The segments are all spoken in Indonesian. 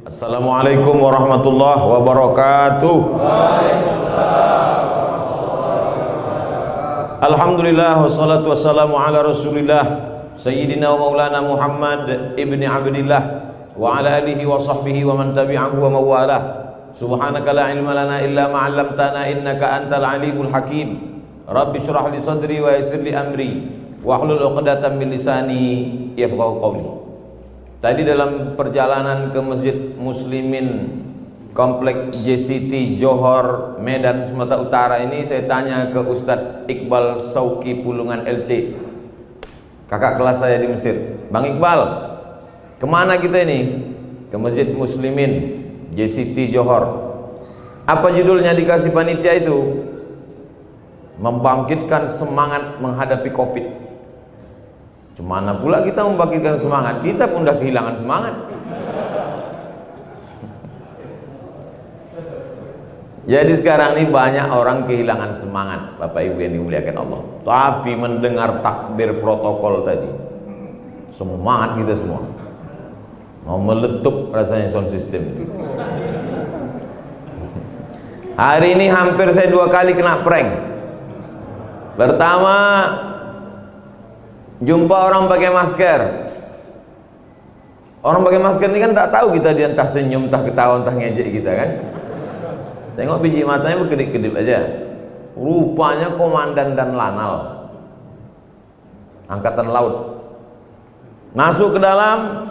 Assalamualaikum warahmatullahi wabarakatuh. Alhamdulillah wassalatu wassalamu ala rasulillah Sayyidina wa maulana Muhammad ibni Abdillah wa ala alihi wa sahbihi wa man tabi'ahu wa mawalah. Subhanaka la ilma lana illa ma 'allamtana innaka antal alimul hakim. Rabbi shrah li sadri wa yassir li amri wahlul 'uqdatam min lisani yafqahu qawli. Tadi dalam perjalanan ke Masjid Muslimin Komplek JCT Johor Medan Sumatera Utara ini, saya tanya ke Ustadz Iqbal Sauki Pulungan LC, kakak kelas saya di Mesir. Bang Iqbal, kemana kita ini? Ke Masjid Muslimin JCT Johor. Apa judulnya dikasih panitia itu? Membangkitkan semangat menghadapi Covid. Cemana pula kita membangkitkan semangat? Kita pun udah kehilangan semangat. Jadi sekarang ini banyak orang kehilangan semangat, Bapak Ibu yang dimuliakan Allah. Tapi mendengar takbir protokol tadi, semangat kita semua. Mau meletup rasanya sound system itu. Hari ini hampir saya 2 kali kena prank. Pertama, jumpa orang pakai masker. Orang pakai masker ini kan tak tahu kita, dia entah senyum, entah ketawa, entah ngejek kita kan. Tengok biji matanya berkedip-kedip aja. Rupanya komandan dan lanal Angkatan Laut. Masuk ke dalam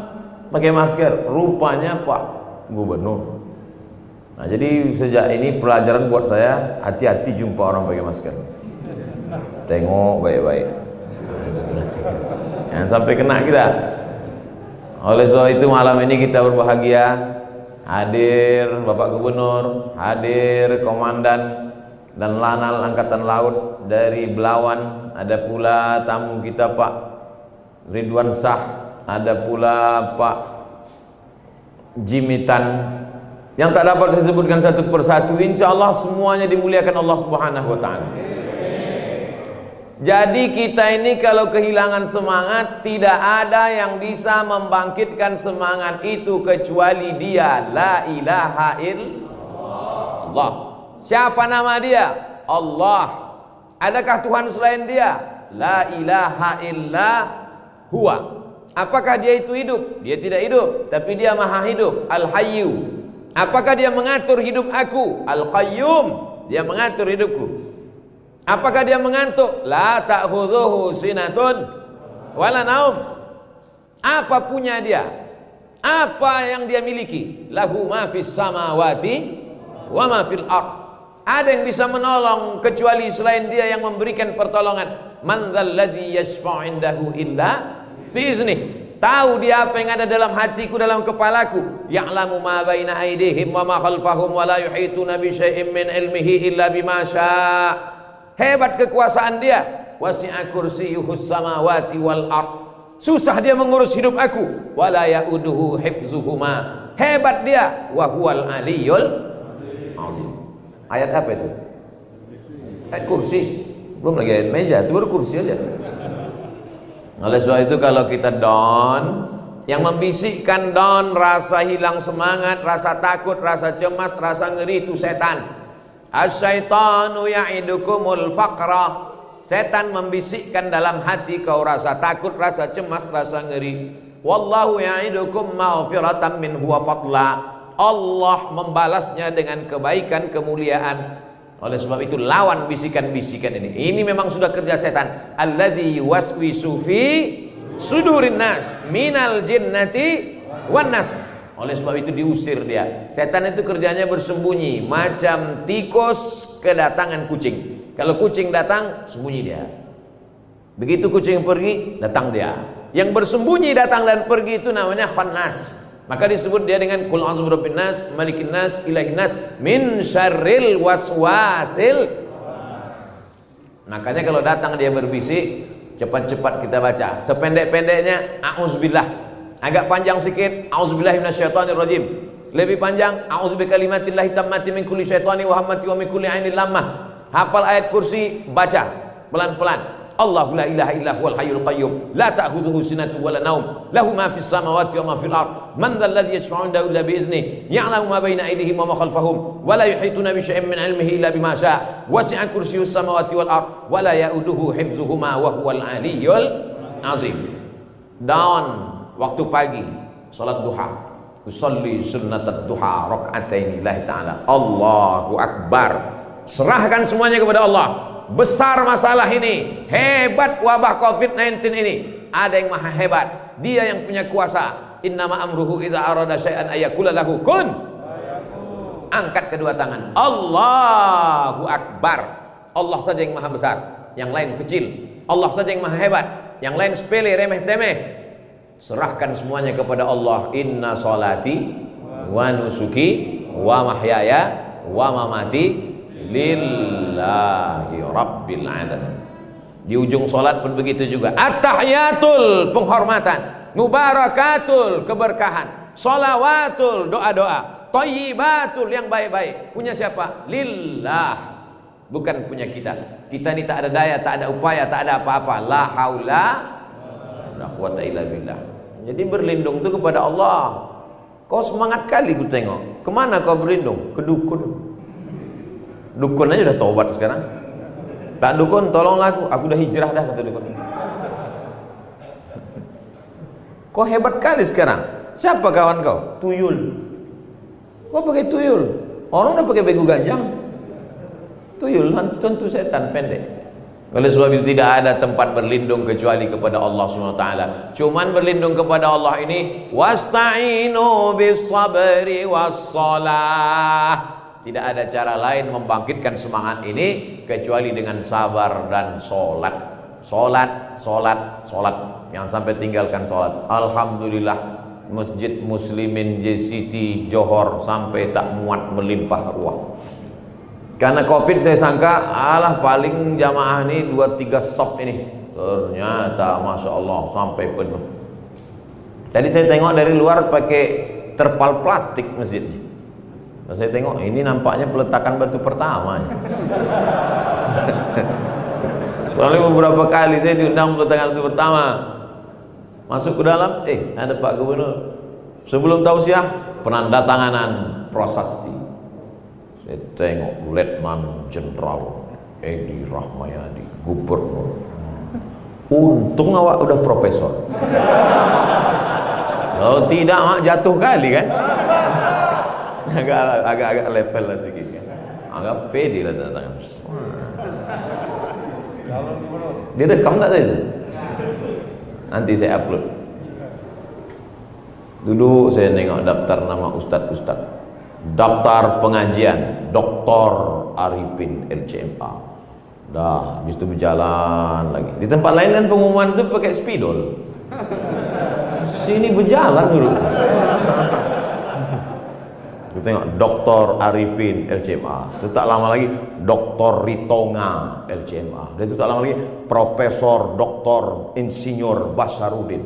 pakai masker, rupanya Pak Gubernur. Nah, jadi sejak ini pelajaran buat saya, hati-hati jumpa orang pakai masker. Tengok baik-baik. Jangan sampai kena kita. Oleh sebab itu malam ini kita berbahagia. Hadir Bapak Gubernur, hadir Komandan dan Lanal Angkatan Laut dari Belawan, ada pula tamu kita Pak Ridwan Shah, ada pula Pak Jimitan, yang tak dapat disebutkan satu persatu. Insya Allah semuanya dimuliakan Allah Subhanahu wa Ta'ala. Jadi kita ini kalau kehilangan semangat, tidak ada yang bisa membangkitkan semangat itu kecuali Dia, la ilaha illallah. Siapa nama Dia? Allah. Adakah Tuhan selain Dia? La ilaha illa huwa. Apakah Dia itu hidup? Dia tidak hidup, tapi Dia maha hidup, Al-Hayyu. Apakah Dia mengatur hidup aku? Al-Qayyum. Dia mengatur hidupku. Apakah dia mengantuk? La ta'khudhuhu sinatun wala naum. Apa punya dia? Apa yang dia miliki? Lahu ma fis samawati wa ma fil ard. Ada yang bisa menolong kecuali selain dia yang memberikan pertolongan. Man dzalladzi yashfa'u 'indahu illa bi'izni. Tahu dia apa yang ada dalam hatiku, dalam kepalaku. Ya'lamu ma baina aydihim wa ma khalfahum wa la yuhituna bi syai'in min ilmihi illa bima syaa'. Hebat kekuasaan Dia. Wasi'a kursiyyuhus samawati wal ard. Susah Dia mengurus hidup aku. Wala ya'uduhu hifzuhuma. Hebat Dia. Wa huwal aliyyul azim. Ayat apa itu? Ayat kursi. Belum lagi ayat meja, itu baru kursi aja. Oleh sebab itu kalau kita down, yang membisikkan down, rasa hilang semangat, rasa takut, rasa cemas, rasa ngeri, itu setan. Asyaitanu ya'idukumul faqra. Setan membisikkan dalam hati kau rasa takut, rasa cemas, rasa ngeri. Wallahu ya'idukum maghfiratan minhu wa fadla. Allah membalasnya dengan kebaikan, kemuliaan. Oleh sebab itu lawan bisikan-bisikan ini. Ini memang sudah kerja setan. Alladzi yuwaswisu fi sudurin nas minal jinnati wan nas. Oleh sebab itu diusir dia. Setan itu kerjanya bersembunyi, macam tikus kedatangan kucing. Kalau kucing datang, sembunyi dia. Begitu kucing pergi, datang dia. Yang bersembunyi datang dan pergi itu namanya khannas. Maka disebut dia dengan qul a'udzu birabbin nas, malikin nas, ilahin nas, min syarril waswasil. Makanya kalau datang dia berbisik, cepat-cepat kita baca. Sependek-pendeknya a'udzubillah. Agak panjang sikit, a'udzubillahi minasyaitonirrajim. Lebih panjang, a'udzu bikalimatillahi tammati min kulli syaitani wa hammati wa min kulli ainil lammah. Hafal ayat kursi, baca pelan-pelan. Allahu la ilaha illa huwal hayyul qayyum la ta'khudhuhu sinatun wa la naum lahu ma fis samawati wa ma fil ard man dhal ladzi yashfa'u 'indahu illa bi idznihi ya'lamu ma baina aydihim wa ma khalfahum wa la yuhituna bi syai'in min 'ilmihi illa bima syaa wasi'a kursiyyus samawati wal ard wa la ya'uduhu hifdzuhuma wa huwal 'aliyyul 'azim. Daun waktu pagi salat duha, usolli sunnatad duha raka'ataini lillahi ta'ala. Allahu akbar. Serahkan semuanya kepada Allah. Besar masalah ini, hebat wabah COVID-19 ini. Ada yang maha hebat, dia yang punya kuasa. Innama amruhu idza arada syai'an ayaqula lahu kun. Angkat kedua tangan, Allahu akbar. Allah saja yang maha besar, yang lain kecil. Allah saja yang maha hebat, yang lain sepele, remeh temeh. Serahkan semuanya kepada Allah. Inna salati wa nusuki wa mahyaya wa mamati lillahi rabbil alamin. Di ujung solat pun begitu juga. At-tahiyatul, penghormatan, mubarakatul, keberkahan, sholawatul, doa-doa, thayyibatul, yang baik-baik. Punya siapa? Lillah, bukan punya kita. Kita ini tak ada daya, tak ada upaya, tak ada apa-apa. La haula la quwata illa billah. Jadi berlindung itu kepada Allah. Kau semangat kali ku tengok. Kemana kau berlindung? Ke dukun. Dukun aja udah taubat sekarang. Tak dukun, tolonglah aku udah hijrah dah, kata dukun. Kau hebat kali sekarang. Siapa kawan kau? Tuyul. Kau pakai tuyul. Orang udah pakai begu ganjang. Tuyul tentu setan pendek. Oleh sebab itu tidak ada tempat berlindung kecuali kepada Allah SWT. Cuman berlindung kepada Allah ini, wasta'inu bis sabri was shalah. Tidak ada cara lain membangkitkan semangat ini kecuali dengan sabar dan sholat. Sholat, sholat, sholat. Jangan sampai tinggalkan sholat. Alhamdulillah, Masjid Muslimin JCT Johor sampai tak muat melimpah ruah. Karena COVID saya sangka, alah paling jamaah ini 2-3 sop ini. Ternyata Masya Allah sampai penuh. Tadi saya tengok dari luar pakai terpal plastik masjidnya. Saya tengok ini nampaknya peletakan batu pertama. Soalnya beberapa kali saya diundang peletakan batu pertama. Masuk ke dalam, ada Pak Gubernur. Sebelum tausiah, penandatanganan prasasti. Saya tengok Letnan Jenderal Edi Rahmayadi, Gubernur. Untung awak udah profesor. Kalau tidak mak jatuh kali kan. Agak level lah sedikit kan. Agak pede lah tanda tangan. Dia rekam tak tadi? Nanti saya upload. Dulu saya tengok daftar nama ustad-ustad. Daftar pengajian Dr. Arifin LCMA. Dah, habis itu berjalan lagi. Di tempat lain kan pengumuman itu pakai spidol. Sini berjalan dulu. Kita tengok Dr. Arifin LCMA. Itu tak lama lagi Dr. Ritonga LCMA. Dan itu tak lama lagi Profesor Dr. Insinyur Basarudin.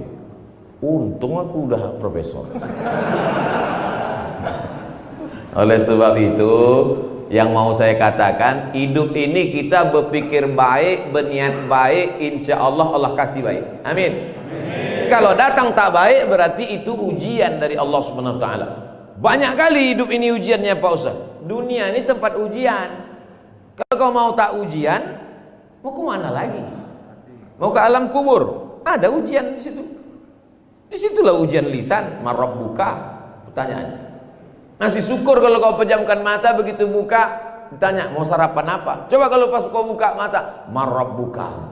Untung aku udah profesor. Oleh sebab itu, yang mau saya katakan, hidup ini kita berpikir baik, berniat baik, insya Allah Allah kasih baik. Amin. Kalau datang tak baik, berarti itu ujian dari Allah SWT. Banyak kali hidup ini ujiannya Pak Ustaz. Dunia ini tempat ujian. Kalau kau mau tak ujian, mau ke mana lagi? Mau ke alam kubur? Ada ujian di situ. Disitulah ujian lisan. Marabbuka, pertanyaannya. Ngasih syukur kalau kau pejamkan mata, begitu buka ditanya mau sarapan apa. Coba kalau pas kau buka mata, marabbuka.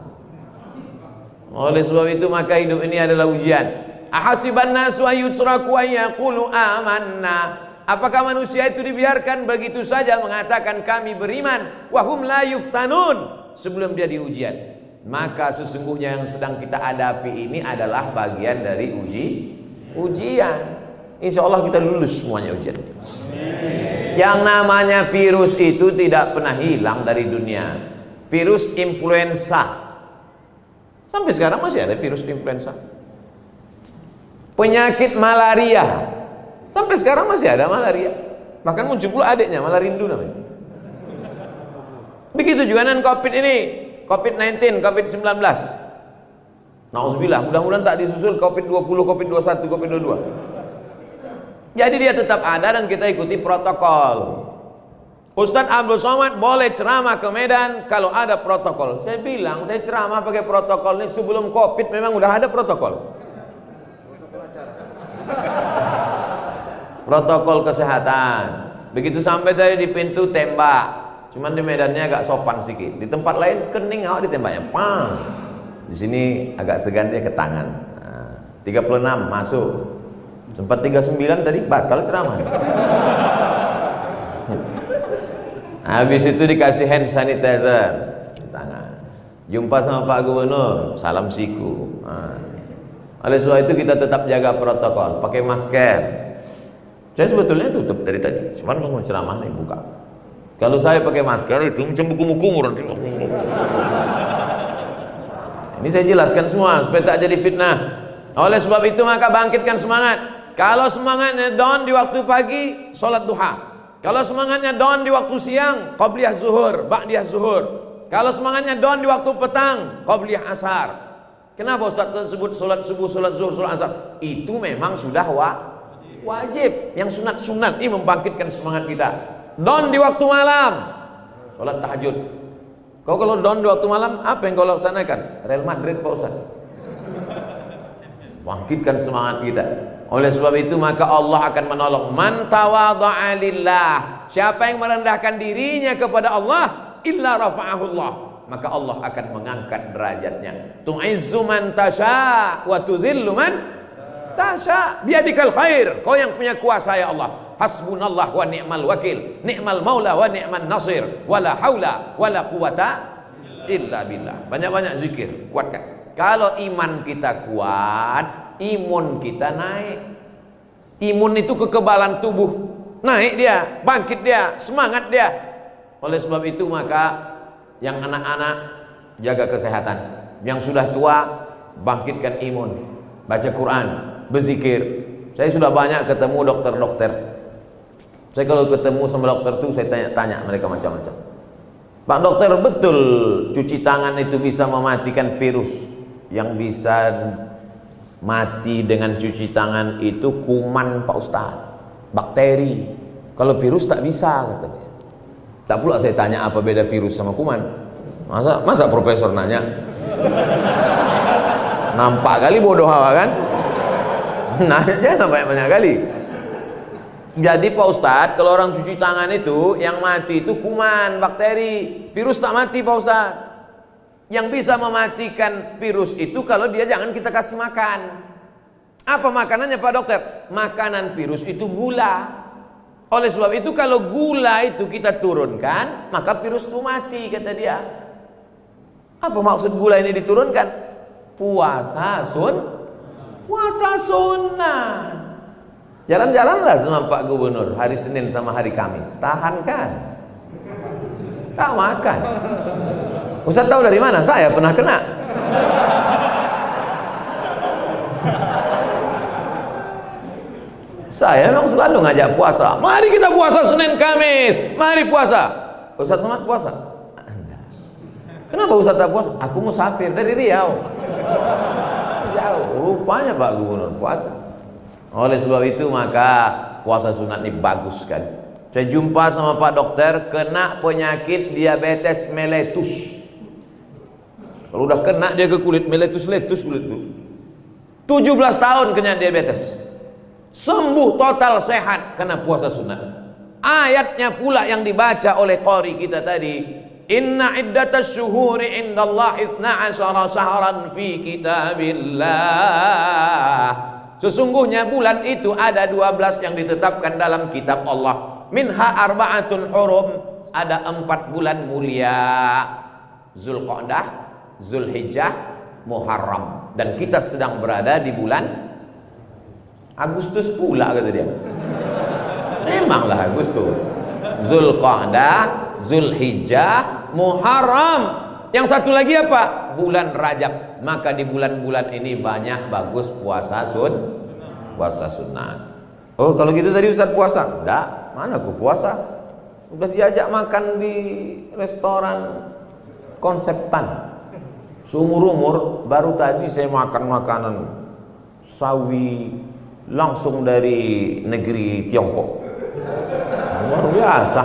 Oleh sebab itu maka hidup ini adalah ujian. Ahasiban nasu ayyutraku ayyaqulu amanna. Apakah manusia itu dibiarkan begitu saja mengatakan kami beriman, wahum la yuftanun, sebelum dia diujian? Maka sesungguhnya yang sedang kita hadapi ini adalah bagian dari ujian. Insya Allah kita lulus semuanya ujian. Yang namanya virus itu tidak pernah hilang dari dunia. Virus influenza, sampai sekarang masih ada virus influenza. Penyakit malaria, sampai sekarang masih ada malaria. Bahkan muncul pula adiknya, Malarindu namanya. Begitu juga dengan COVID ini. COVID-19, COVID-19. Nauzubillah, mudah-mudahan tak disusul COVID-20, COVID-21, COVID-22. Jadi dia tetap ada dan kita ikuti protokol. Ustadz Abdul Somad boleh ceramah ke Medan kalau ada protokol. Saya bilang, saya ceramah pakai protokol ini sebelum COVID memang udah ada protokol. Protokol kesehatan. Begitu sampai tadi di pintu tembak. Cuman di Medannya agak sopan sedikit. Di tempat lain kening awak ditembaknya. Pang. Di sini agak segan dia ke tangan. Nah, 36 masuk. Sempat 39 tadi batal ceramah. Habis itu dikasih hand sanitizer di tangan. Jumpa sama Pak Gubernur, salam siku. Nah, oleh sebab itu kita tetap jaga protokol, pakai masker. Saya sebetulnya tutup dari tadi, cuman mau ceramah nih buka. Kalau saya pakai masker itu macam buku-buku nanti. Ini saya jelaskan semua supaya tak jadi fitnah. Oleh sebab itu maka bangkitkan semangat. Kalau semangatnya down di waktu pagi, sholat duha. Kalau semangatnya down di waktu siang, qabliyah zuhur, ba'diyah zuhur. Kalau semangatnya down di waktu petang, qabliyah asar. Kenapa Ustaz tersebut sholat subuh, sholat zuhur, sholat asar? Itu memang sudah wajib. Yang sunat-sunat ini membangkitkan semangat kita. Down di waktu malam, sholat tahajud. Kau kalau down di waktu malam, apa yang kau laksanakan? Real Madrid Pak Ustaz. Bangkitkan semangat kita. Oleh sebab itu maka Allah akan menolong man tawadha'a lillah. Siapa yang merendahkan dirinya kepada Allah, illa rafa'ahullah, maka Allah akan mengangkat derajatnya. Tu'izzu man tasha wa tudhillu man tasha biadikal khair. Kau yang punya kuasa ya Allah. Hasbunallah wa ni'mal wakil, ni'mal maula wa ni'man nasir, wala haula wala quwata illa billah. Banyak-banyak zikir, kuatkan. Kalau iman kita kuat, imun kita naik. Imun itu kekebalan tubuh, naik dia, bangkit dia, semangat dia. Oleh sebab itu maka yang anak-anak jaga kesehatan, yang sudah tua bangkitkan imun, baca Quran, berzikir. Saya sudah banyak ketemu dokter-dokter. Saya kalau ketemu sama dokter tuh saya tanya-tanya mereka macam-macam. Pak dokter, betul cuci tangan itu bisa mematikan virus? Yang bisa mati dengan cuci tangan itu kuman Pak Ustaz, bakteri. Kalau virus tak bisa katanya. Tak pula saya tanya apa beda virus sama kuman. Masa profesor nanya? Nampak kali bodoh hawa kan? Nanya banyak kali. Jadi Pak Ustaz, kalau orang cuci tangan itu yang mati itu kuman, bakteri. Virus tak mati Pak Ustaz. Yang bisa mematikan virus itu kalau dia jangan kita kasih makan. Apa makanannya Pak Dokter? Makanan virus itu gula. Oleh sebab itu kalau gula itu kita turunkan, maka virus itu mati kata dia. Apa maksud gula ini diturunkan? Puasa sunnah. Jalan-jalanlah sama Pak Gubernur hari Senin sama hari Kamis. Tahan kan? Tak makan. Ustaz tahu dari mana? Saya pernah kena. Saya memang selalu ngajak puasa. Mari kita puasa Senin Kamis. Mari puasa. Ustaz Somad puasa? Kenapa Ustaz tak puasa? Aku musafir dari Riau. Jauh. Rupanya Pak Gubernur puasa. Oleh sebab itu maka puasa sunat ini bagus sekali. Saya jumpa sama Pak Dokter kena penyakit diabetes mellitus. Kalau udah kena dia ke kulit, meletus-letus kulit itu. 17 tahun kena diabetes. Sembuh total sehat karena puasa sunnah. Ayatnya pula yang dibaca oleh qari kita tadi. Inna iddatas syuhuri indallahi 12 syahran fi kitabillah. Sesungguhnya bulan itu ada 12 yang ditetapkan dalam kitab Allah. Minha arba'atun hurum. Ada 4 bulan mulia. Zulqa'dah, Zulhijjah, Muharram, dan kita sedang berada di bulan Agustus pula kata dia. Memanglah Agustus. Zulqa'dah, Zulhijjah, Muharram. Yang satu lagi apa? Bulan Rajab. Maka di bulan-bulan ini banyak bagus puasa sunnah. Oh kalau gitu tadi Ustaz puasa? Enggak, mana aku puasa? Udah diajak makan di restoran konseptan. Seumur-umur baru tadi saya makan makanan sawi langsung dari negeri Tiongkok. Luar biasa.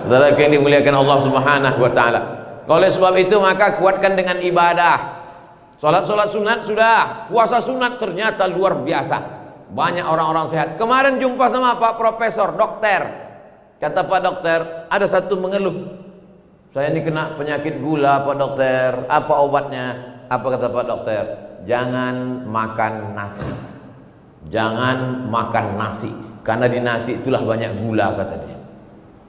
Saudara yang dimuliakan Allah Subhanahu wa taala. Oleh sebab itu maka kuatkan dengan ibadah. Salat sunat sudah, puasa sunat ternyata luar biasa. Banyak orang-orang sehat. Kemarin jumpa sama Pak Profesor, dokter. Kata Pak Dokter, ada satu mengeluh. Saya ini kena penyakit gula Pak Dokter. Apa obatnya? Apa kata Pak Dokter? Jangan makan nasi. Jangan makan nasi. Karena di nasi itulah banyak gula kata dia.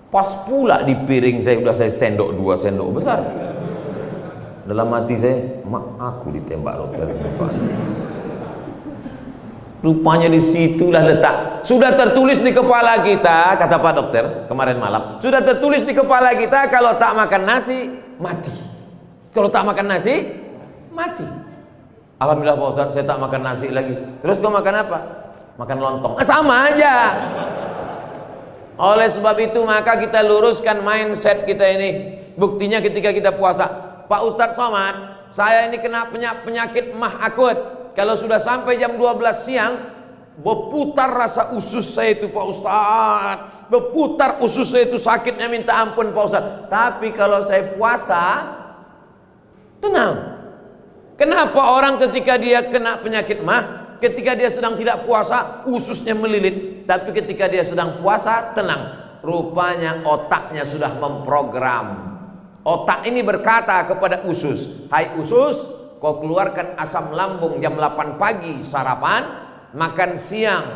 Pas pula di piring saya saya sendok 2 sendok besar. Dalam hati saya, mak aku ditembak dokter. Rupanya disitulah letak. Sudah tertulis di kepala kita, kata Pak Dokter kemarin malam. Sudah tertulis di kepala kita kalau tak makan nasi mati. Kalau tak makan nasi mati. Alhamdulillah Pak Ustaz, saya tak makan nasi lagi. Terus kau makan apa? Makan lontong. Sama aja. Oleh sebab itu maka kita luruskan mindset kita ini. Buktinya ketika kita puasa, Pak Ustadz Somad, saya ini kena penyakit mah akut. Kalau sudah sampai jam 12 siang, berputar rasa usus saya itu Pak Ustadz. Berputar usus saya itu sakitnya minta ampun Pak Ustadz. Tapi kalau saya puasa, tenang. Kenapa orang ketika dia kena penyakit mah, ketika dia sedang tidak puasa, ususnya melilit. Tapi ketika dia sedang puasa, tenang. Rupanya otaknya sudah memprogram. Otak ini berkata kepada usus, hai usus, kau keluarkan asam lambung jam 8 pagi sarapan, makan siang,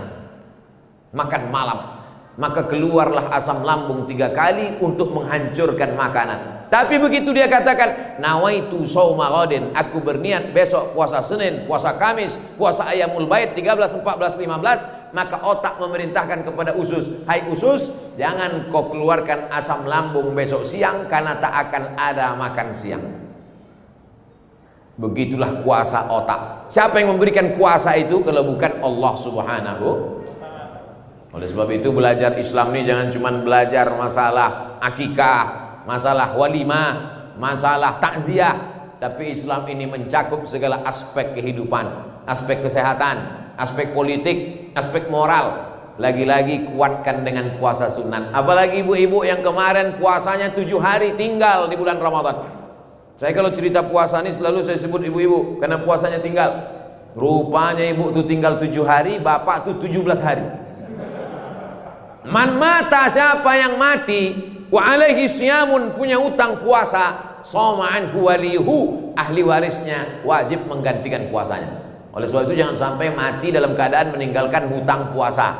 makan malam. Maka keluarlah asam lambung 3 kali untuk menghancurkan makanan. Tapi begitu dia katakan, nawaitu shauma ghadin, aku berniat besok puasa Senin, puasa Kamis, puasa Ayyamul Bait 13, 14, 15, maka otak memerintahkan kepada usus, hai usus, jangan kau keluarkan asam lambung besok siang karena tak akan ada makan siang. Begitulah kuasa otak. Siapa yang memberikan kuasa itu kalau bukan Allah Subhanahu. Oleh sebab itu belajar Islam ini jangan cuma belajar masalah akikah, masalah walimah, masalah takziah, tapi Islam ini mencakup segala aspek kehidupan, aspek kesehatan, aspek politik, aspek moral. Lagi-lagi kuatkan dengan puasa sunat. Apalagi ibu-ibu yang kemarin puasanya 7 hari tinggal di bulan Ramadan. Saya kalau cerita puasa ini selalu saya sebut ibu-ibu karena puasanya tinggal. Rupanya ibu itu tinggal 7 hari, bapak itu 17 hari. Man mata, siapa yang mati, wa alaihi siyamun, punya utang puasa, soma'an huwalihu, ahli warisnya wajib menggantikan puasanya. Oleh sebab itu jangan sampai mati dalam keadaan meninggalkan hutang puasa.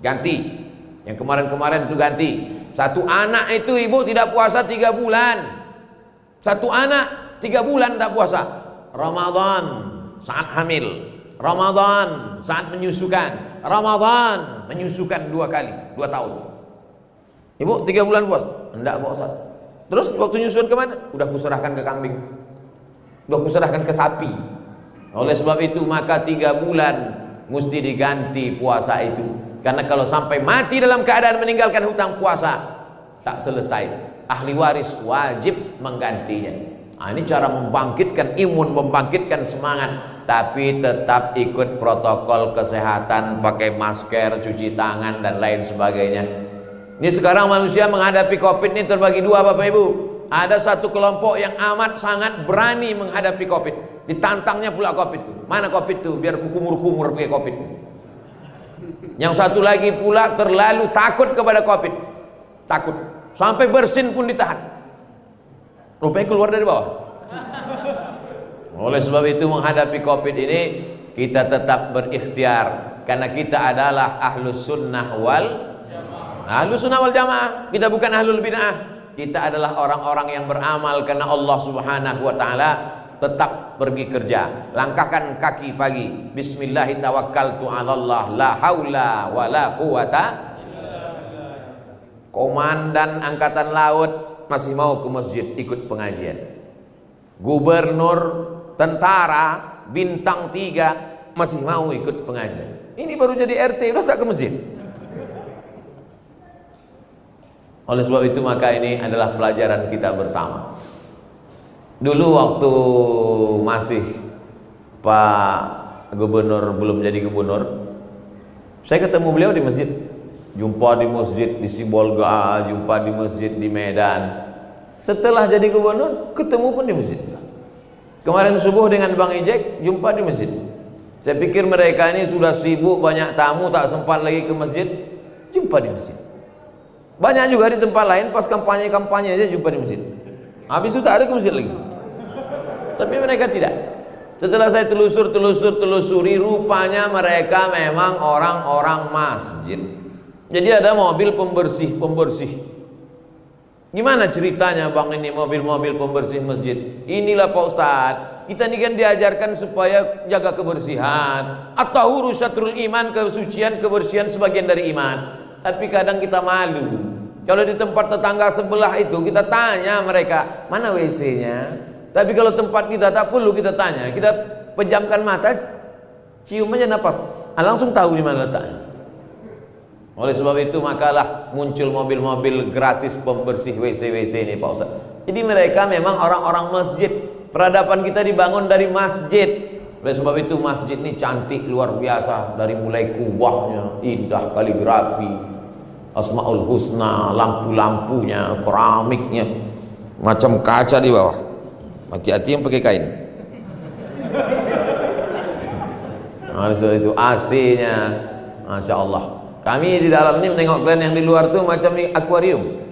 Ganti. Yang kemarin-kemarin itu ganti. Satu anak itu ibu tidak puasa 3 bulan. Satu anak 3 bulan tak puasa. Ramadan saat hamil, Ramadan saat menyusukan, Ramadan menyusukan 2 kali, 2 tahun. Ibu 3 bulan puasa? Enggak Pak Ustaz. Terus waktu nyusuan kemana? Udah kuserahkan ke kambing, udah kuserahkan ke sapi. Oleh sebab itu maka 3 bulan mesti diganti puasa itu. Karena kalau sampai mati dalam keadaan meninggalkan hutang puasa, tak selesai. Ahli waris wajib menggantinya. Nah, ini cara membangkitkan imun, membangkitkan semangat, tapi tetap ikut protokol kesehatan, pakai masker, cuci tangan dan lain sebagainya. Ini sekarang manusia menghadapi Covid ini terbagi 2 Bapak Ibu. Ada satu kelompok yang amat sangat berani menghadapi Covid. Ditantangnya pula Covid itu. Mana Covid itu? Biar kukumur-kumur pakai Covid. Yang satu lagi pula terlalu takut kepada Covid. Takut. Sampai bersin pun ditahan. Rupanya keluar dari bawah. Oleh sebab itu menghadapi Covid ini kita tetap berikhtiar. Karena kita adalah ahlus sunnah wal jamaah. Ahlus sunnah wal jamaah. Kita bukan ahlul bid'ah. Kita adalah orang-orang yang beramal karena Allah Subhanahu wa ta'ala. Tetap pergi kerja, langkahkan kaki pagi, bismillahi tawakkaltu 'alallah, la haula wala quwata. Komandan angkatan laut masih mau ke masjid ikut pengajian. Gubernur, tentara, bintang 3 masih mau ikut pengajian. Ini baru jadi RT udah tak ke masjid. Oleh sebab itu maka ini adalah pelajaran kita bersama. Dulu waktu masih Pak Gubernur belum jadi gubernur, saya ketemu beliau di masjid. Jumpa di masjid di Sibolga, jumpa di masjid di Medan. Setelah jadi gubernur, ketemu pun di masjid. Kemarin subuh dengan Bang Ijek, jumpa di masjid. Saya pikir mereka ini sudah sibuk, banyak tamu, tak sempat lagi ke masjid. Jumpa di masjid. Banyak juga di tempat lain, pas kampanye-kampanye aja jumpa di masjid. Habis itu tak ada ke masjid lagi. Tapi mereka tidak. Setelah saya telusuri, rupanya mereka memang orang-orang masjid. Jadi ada mobil pembersih. Gimana ceritanya bang ini mobil-mobil pembersih masjid? Inilah Pak Ustadz, kita ini kan diajarkan supaya jaga kebersihan. At-tahuru syatrul iman, kesucian, kebersihan sebagian dari iman. Tapi kadang kita malu. Kalau di tempat tetangga sebelah itu kita tanya mereka, mana WC-nya? Tapi kalau tempat kita tak perlu kita tanya, kita pejamkan mata, cium aja napas, langsung tahu di mana letaknya. Oleh sebab itu makalah muncul mobil-mobil gratis pembersih WC-WC ini Pak Ustaz. Jadi mereka memang orang-orang masjid. Peradaban kita dibangun dari masjid. Oleh sebab itu masjid ini cantik luar biasa. Dari mulai kubahnya, indah kaligrafi, Asmaul Husna, lampu-lampunya, keramiknya, macam kaca di bawah. Hati-hati yang pakai kain. Oleh sebab itu AC-nya, Masya Allah. Kami di dalam ini menengok kalian yang di luar tuh macam akuarium.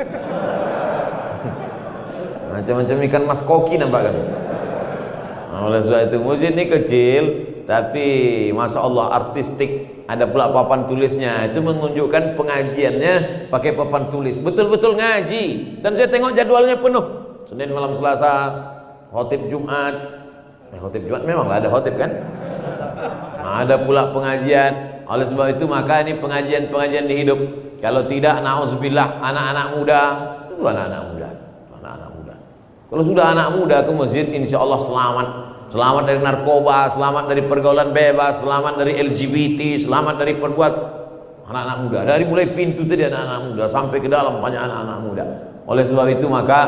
Macam-macam ikan mas koki nampak kan. Oleh sebab itu masjid ini kecil tapi Masya Allah artistik. Ada pula papan tulisnya. Itu menunjukkan pengajiannya pakai papan tulis. Betul-betul ngaji. Dan saya tengok jadwalnya penuh. Senin malam Selasa, khotib Jumat. Khotib Jumat memang ada khotib kan. Ada pula pengajian. Oleh sebab itu maka ini pengajian-pengajian di hidup. Kalau tidak, na'udzubillah, anak-anak muda itu anak-anak muda. Kalau sudah anak muda ke masjid, insya Allah selamat dari narkoba, selamat dari pergaulan bebas, selamat dari LGBT, selamat dari perbuat anak-anak muda. Dari mulai pintu tadi anak-anak muda sampai ke dalam banyak anak-anak muda. Oleh sebab itu maka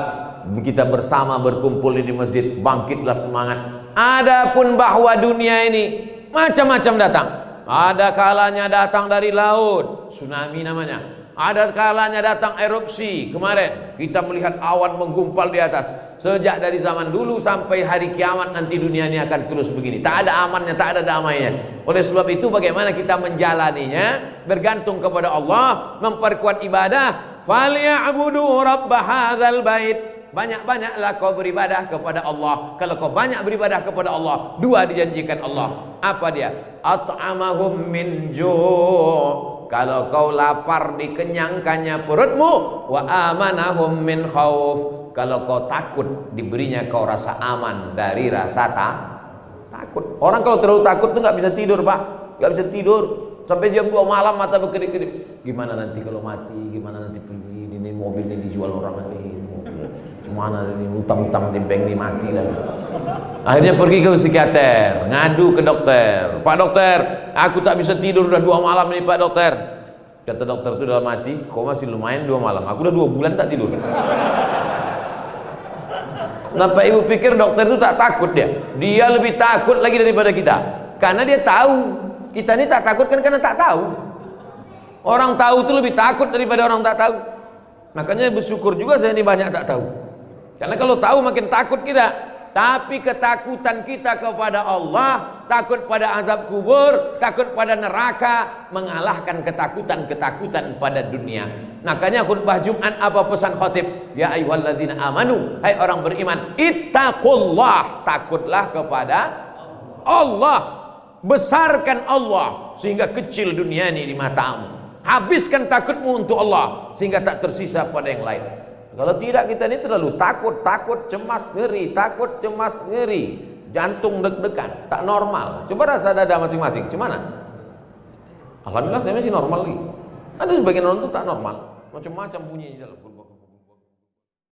kita bersama berkumpul di masjid, bangkitlah semangat. Adapun bahwa dunia ini macam-macam datang. Ada kalanya datang dari laut, tsunami namanya. Ada kalanya datang erupsi. Kemarin kita melihat awan menggumpal di atas. Sejak dari zaman dulu sampai hari kiamat nanti dunia ini akan terus begini. Tak ada amannya, tak ada damainya. Oleh sebab itu bagaimana kita menjalaninya bergantung kepada Allah, memperkuat ibadah. Falyabudu rabb hadzal bait. Banyak-banyaklah kau beribadah kepada Allah. Kalau kau banyak beribadah kepada Allah, dua dijanjikan Allah. Apa dia? At'amahum min ju'. Kalau kau lapar dikenyangkannya perutmu. Wa amanahum min khauf. Kalau kau takut diberinya kau rasa aman dari rasa takut. Orang kalau terlalu takut tuh nggak bisa tidur Pak. Nggak bisa tidur. Sampai jam 2 malam mata berkedip-kedip. Gimana nanti kalau mati? Gimana nanti ini mobil ini dijual orang ini? Mana ini utang-utang di bank ini mati lah. Akhirnya pergi ke psikiater, ngadu ke dokter. Pak dokter, aku tak bisa tidur udah 2 malam ini Pak dokter. Kata dokter itu dalam hati, kau masih lumayan 2 malam. Aku udah 2 bulan tak tidur. Kenapa ibu pikir dokter itu tak takut dia? Dia lebih takut lagi daripada kita. Karena dia tahu. Kita ini tak takut kan karena tak tahu. Orang tahu itu lebih takut daripada orang tak tahu. Makanya bersyukur juga saya ini banyak tak tahu. Karena kalau tahu makin takut kita. Tapi ketakutan kita kepada Allah, takut pada azab kubur, takut pada neraka, mengalahkan ketakutan-ketakutan pada dunia. Makanya khutbah Jumat apa pesan khatib? Ya ayyuhalladzina amanu, hai orang beriman, ittaqullah, takutlah kepada Allah. Besarkan Allah sehingga kecil dunia ini di matamu. Habiskan takutmu untuk Allah sehingga tak tersisa pada yang lain. Kalau tidak kita ini terlalu takut, cemas, ngeri, takut, cemas, ngeri, jantung deg-degan, tak normal. Coba rasa dada masing-masing, gimana? Alhamdulillah saya masih normal lagi. Ada sebagian orang itu tak normal, macam-macam bunyinya dalam